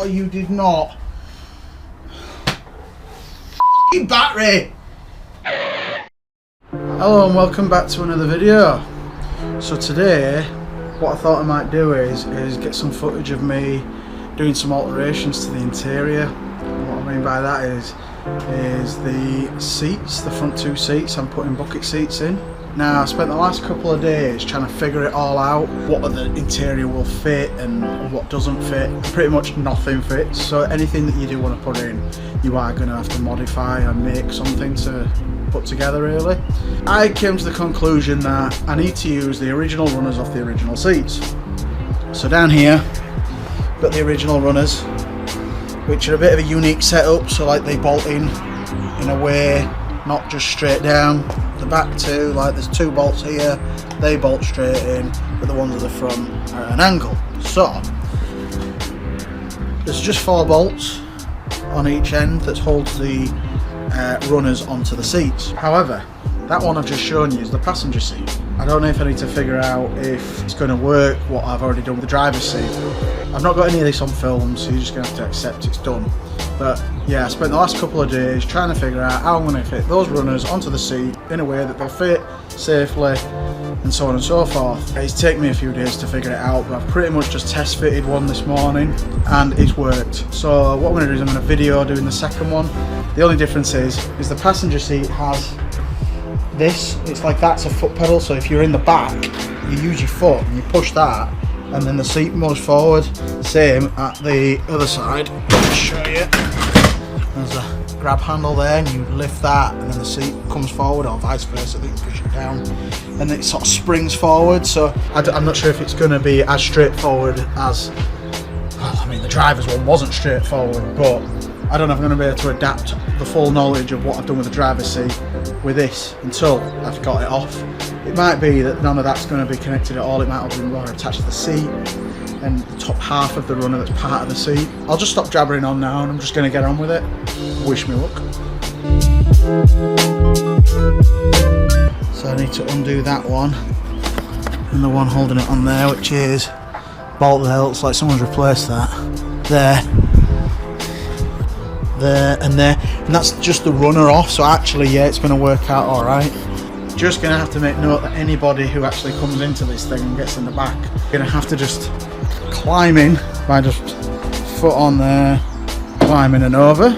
you did not. F***ing battery! Hello and welcome back to another video. So today, what I thought I might do is get some footage of me doing some alterations to the interior. And what I mean by that is the seats, the front two seats, I'm putting bucket seats in. Now I spent the last couple of days trying to figure it all out, what of the interior will fit and what doesn't fit. Pretty much nothing fits, so anything that you do want to put in, you are going to have to modify and make something to put together really. I came to the conclusion that I need to use the original runners off the original seats. So down here, got the original runners, which are a bit of a unique setup, so like they bolt in a way, not just straight down. The back two, like there's two bolts here, they bolt straight in, but the ones at the front are at an angle. So there's just 4 bolts on each end that holds the runners onto the seats. However, that one I've just shown you is the passenger seat. I don't know if I need to figure out if it's going to work what I've already done with the driver's seat. I've not got any of this on film, so you're just going to have to accept it's done. But yeah, I spent the last couple of days trying to figure out how I'm going to fit those runners onto the seat in a way that they'll fit safely and so on and so forth. It's taken me a few days to figure it out, but I've pretty much just test fitted one this morning and it's worked. So what I'm going to do is I'm going to video doing the second one. The only difference is the passenger seat has this, it's like that's a foot pedal, so if you're in the back you use your foot and you push that and then the seat moves forward. Same at the other side. I'll show you. There's a grab handle there and you lift that and then the seat comes forward, or vice versa, that you push it down and it sort of springs forward. So I'm not sure if it's going to be as straightforward as, well, I mean the driver's one wasn't straightforward, but I don't know if I'm going to be able to adapt the full knowledge of what I've done with the driver's seat with this until I've got it off. It might be that none of that's going to be connected at all, it might have been more attached to the seat and the top half of the runner that's part of the seat. I'll just stop jabbering on now and I'm just going to get on with it. Wish me luck. So I need to undo that one and the one holding it on there, which is bolt there. Looks like someone's replaced that. There and there, and that's just the runner off, so actually yeah, it's going to work out alright. Just going to have to make note that anybody who actually comes into this thing and gets in the back, going to have to just climb in by just foot on there, climbing and over.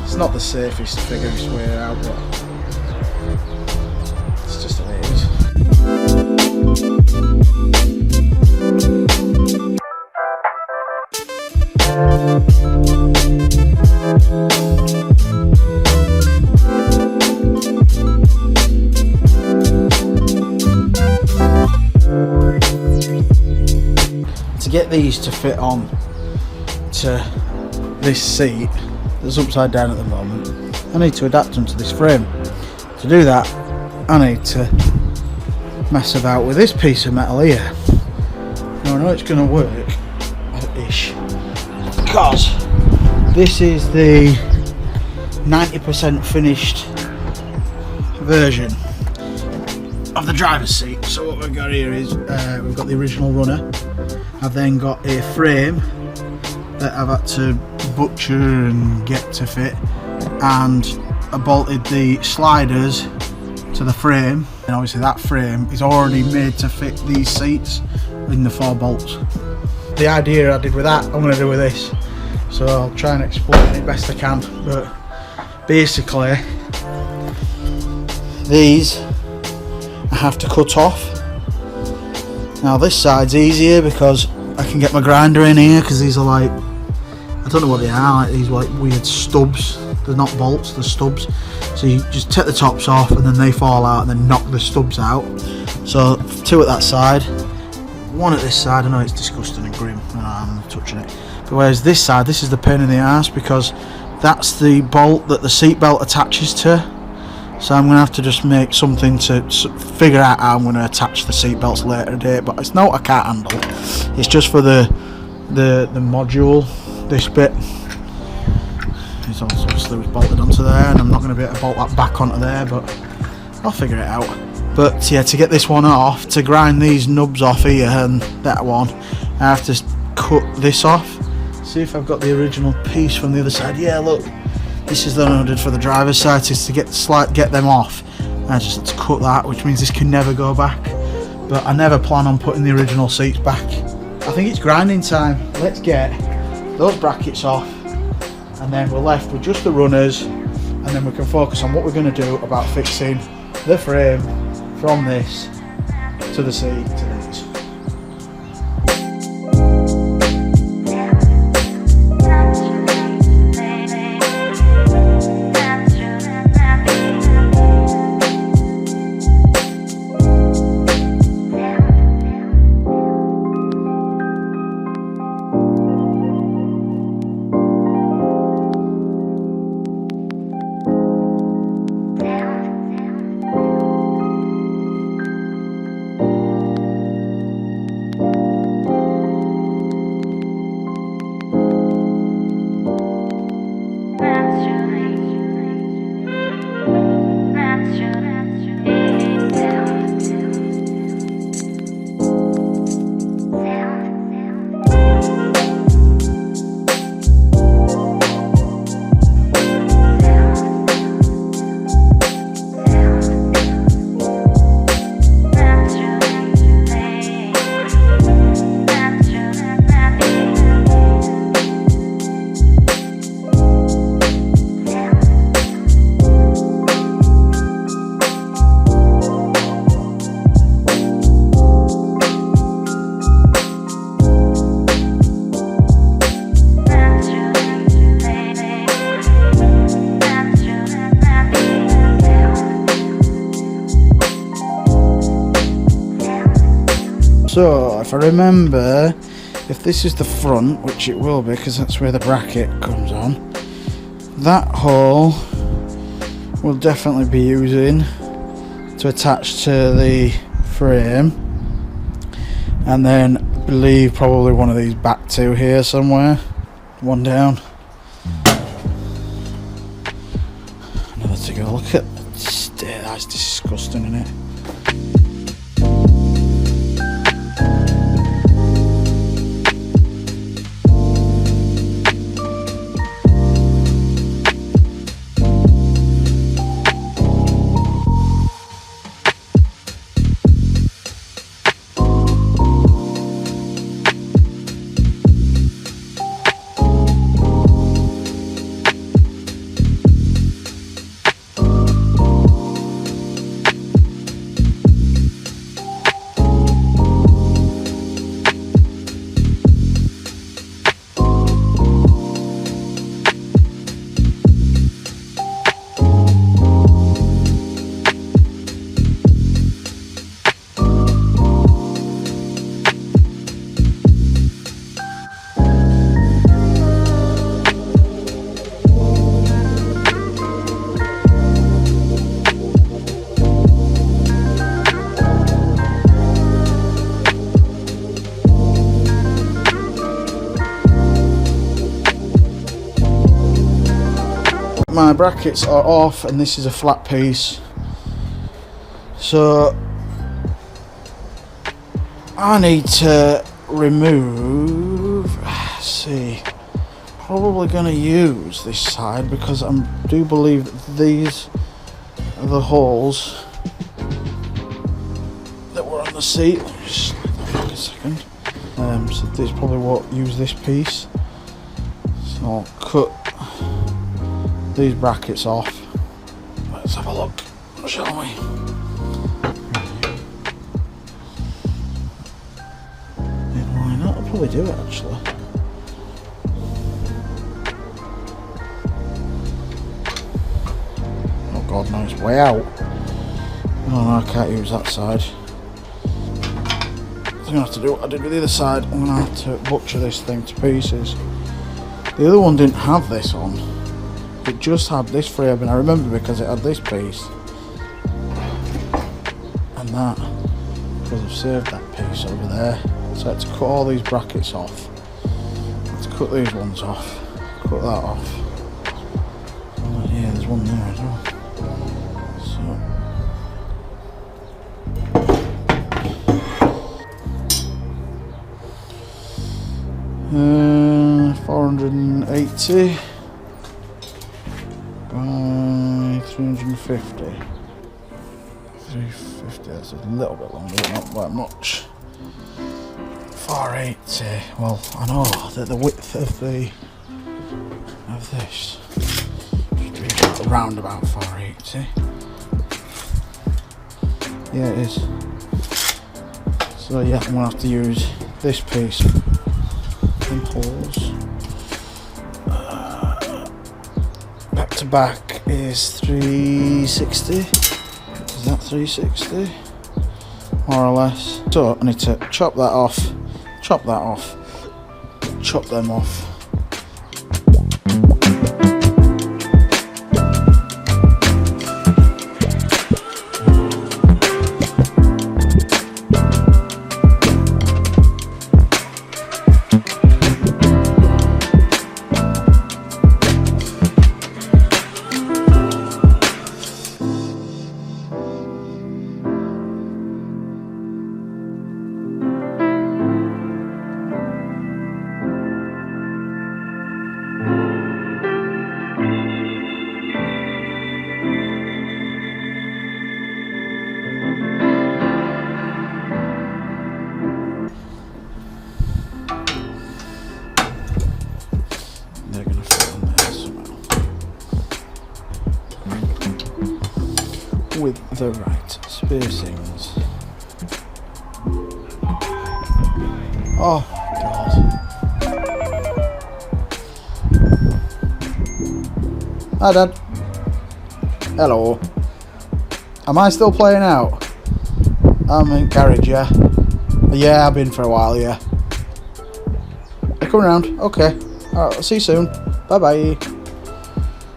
It's not the safest figure this way out, but it's just the way it is. To get these to fit on to this seat that's upside down at the moment, I need to adapt them to this frame. To do that, I need to mess about with this piece of metal here. Now I know it's going to work, ish, because this is the 90% finished version of the driver's seat. So what we've got here is we've got the original runner. I've then got a frame that I've had to butcher and get to fit, and I bolted the sliders to the frame, and obviously that frame is already made to fit these seats in the 4 bolts. The idea I did with that, I'm going to do with this, so I'll try and explain it best I can. But basically these I have to cut off. Now this side's easier because I can get my grinder in here, because these are like, I don't know what they are, like these like weird stubs. They're not bolts, they're stubs. So you just take the tops off and then they fall out and then knock the stubs out. So 2 at that side, 1 at this side. I know it's disgusting and grim, I'm touching it. But whereas this side, this is the pain in the arse, because that's the bolt that the seat belt attaches to. So I'm going to have to just make something to figure out how I'm going to attach the seat belts later date. But it's not, I can't handle. It's just for the module, this bit. It's obviously bolted onto there, and I'm not going to be able to bolt that back onto there, but I'll figure it out. But yeah, to get this one off, to grind these nubs off here and that one, I have to cut this off See if I've got the original piece from the other side. Yeah, look, this is the one I did for the driver's side, to get them off. I just had to cut that, which means this can never go back. But I never plan on putting the original seats back. I think it's grinding time. Let's get those brackets off, and then we're left with just the runners, and then we can focus on what we're going to do about fixing the frame from this to the seat to this. So if I remember, if this is the front, which it will be because that's where the bracket comes on, that hole we'll definitely be using to attach to the frame, and then I believe probably one of these back two here somewhere, one down, another to go. Look at that, that's disgusting, isn't it? My brackets are off and this is a flat piece, so I need to remove, see, probably going to use this side because I do believe that these are the holes that were on the seat. Let me just slide that back a second. So this probably won't use this piece, so I'll cut these brackets off. Let's have a look, shall we? And why not? I'll probably do it actually. Oh god, no, it's way out. Oh no, I can't use that side. I'm gonna have to do what I did with the other side. I'm gonna have to butcher this thing to pieces. The other one didn't have this on. It just had this frame, and I remember because it had this piece and that, because I've saved that piece over there. So I had to cut all these brackets off. I had to cut these ones off, cut that off. And yeah, there's one there as well. So 4 480 by 350. 350, that's a little bit longer, but not that much. 480, well, I know that the width of this should be around about 480. Yeah, it is. So yeah, I'm gonna have to use this piece and holes. Back to back is 360. Is that 360? More or less. So I need to chop that off, chop them off. They're going to fit on there somehow with the right spacings. Oh God. Hi Dad. Hello. Am I still playing out? I'm in garage, yeah. Yeah, I've been for a while, yeah. You're coming around? Okay. Alright, I'll see you soon. Bye bye.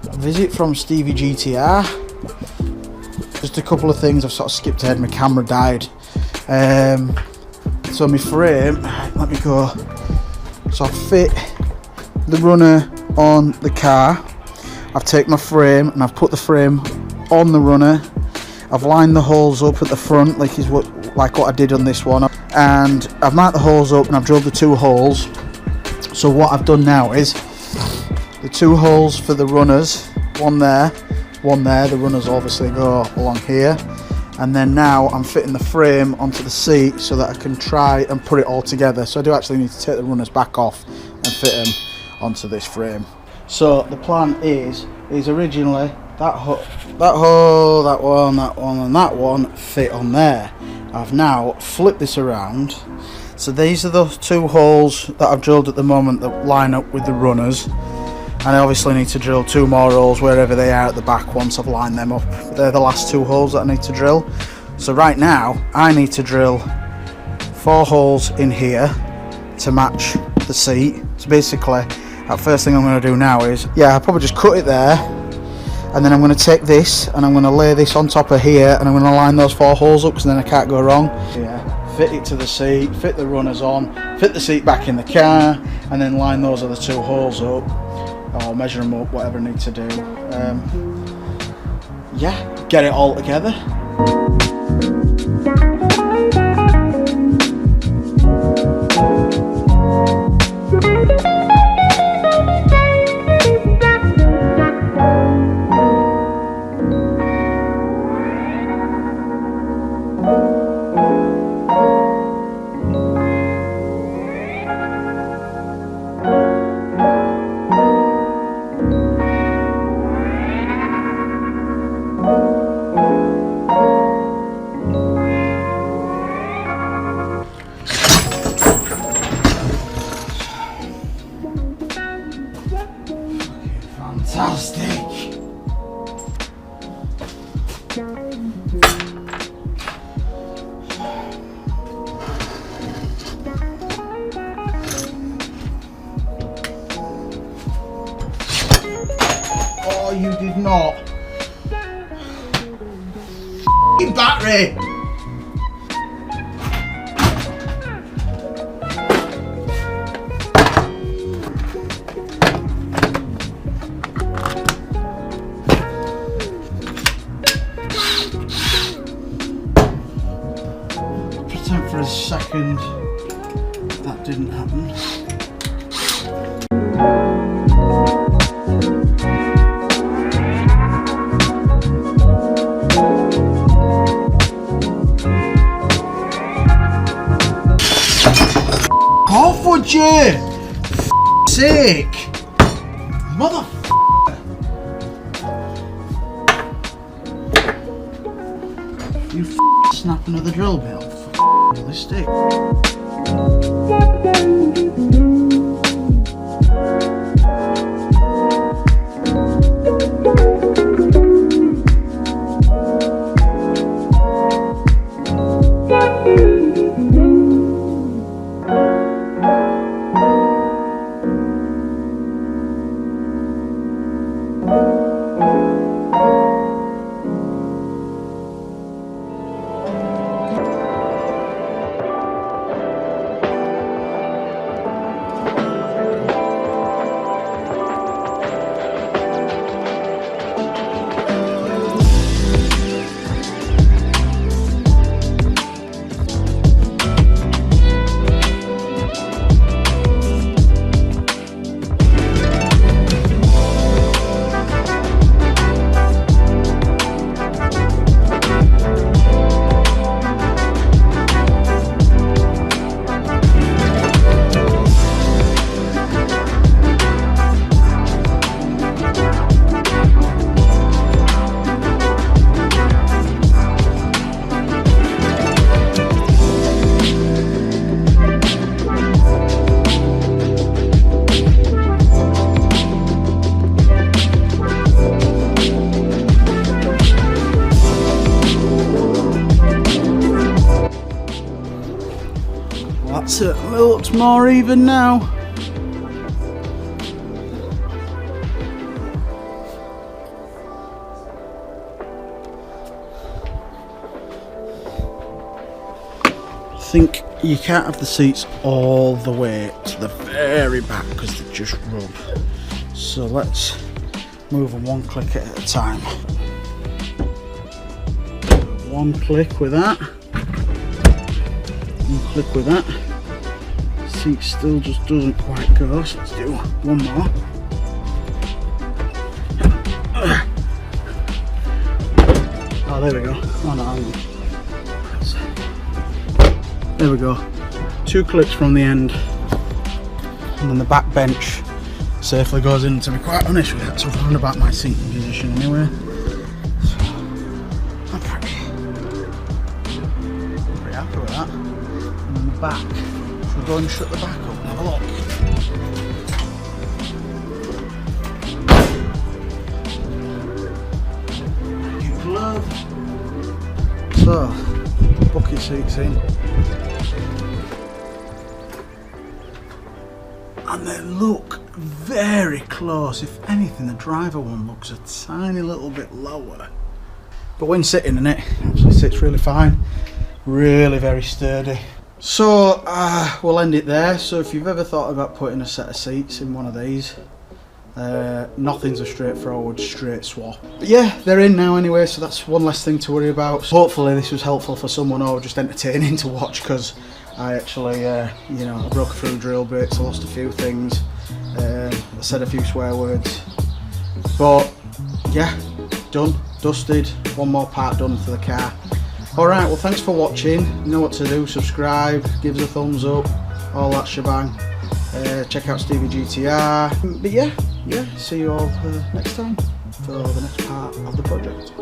A visit from Stevie GTR. Just a couple of things I've sort of skipped ahead. My camera died. So my frame, let me go. So I fit the runner on the car. I've taken my frame and I've put the frame on the runner. I've lined the holes up at the front like what I did on this one. And I've marked the holes up and I've drilled the 2 holes. So what I've done now is the 2 holes for the runners, one there, the runners obviously go along here, and then now I'm fitting the frame onto the seat so that I can try and put it all together. So I do actually need to take the runners back off and fit them onto this frame. So the plan is originally that hole, that one, and that one fit on there. I've now flipped this around. So these are the 2 holes that I've drilled at the moment that line up with the runners. And I obviously need to drill 2 more holes wherever they are at the back once I've lined them up. They're the last 2 holes that I need to drill. So right now, I need to drill 4 holes in here to match the seat. So basically, that first thing I'm going to do now is, yeah, I'll probably just cut it there. And then I'm going to take this and I'm going to lay this on top of here and I'm going to line those 4 holes up because then I can't go wrong. Yeah. Fit it to the seat, fit the runners on, fit the seat back in the car, and then line those other 2 holes up, or measure them up, whatever I need to do. Yeah, get it all together. Fantastic! Oh, you did not! F***ing battery! For a second that didn't happen. would you? Sake! Mother. You snap another drill bit off this stick. That's it, looks more even now. I think you can't have the seats all the way to the very back because they just rub. So let's move them one click at a time. One click with that. One click with that. Seat still just doesn't quite go, so let's do one more. Oh, there we go. Oh no, there we go. 2 clicks from the end, and then the back bench safely goes in. To be quite honest with you, that's around about my seating position anyway. So, I'm pretty happy with that. And then the back. We'll go and shut the back up and have a look. New glove. So, bucket seats in. And they look very close. If anything, the driver one looks a tiny little bit lower. But when sitting in it, it actually sits really fine. Really very sturdy. So we'll end it there. So if you've ever thought about putting a set of seats in one of these, nothing's a straightforward straight swap. But yeah, they're in now anyway, so that's one less thing to worry about. So hopefully this was helpful for someone or just entertaining to watch, because I actually, you know, I broke a few drill bits, I lost a few things, I said a few swear words. But yeah, done, dusted, one more part done for the car. Alright, well thanks for watching. You know what to do, subscribe, give us a thumbs up, all that shebang. Check out Stevie GTR. But yeah, see you all next time for the next part of the project.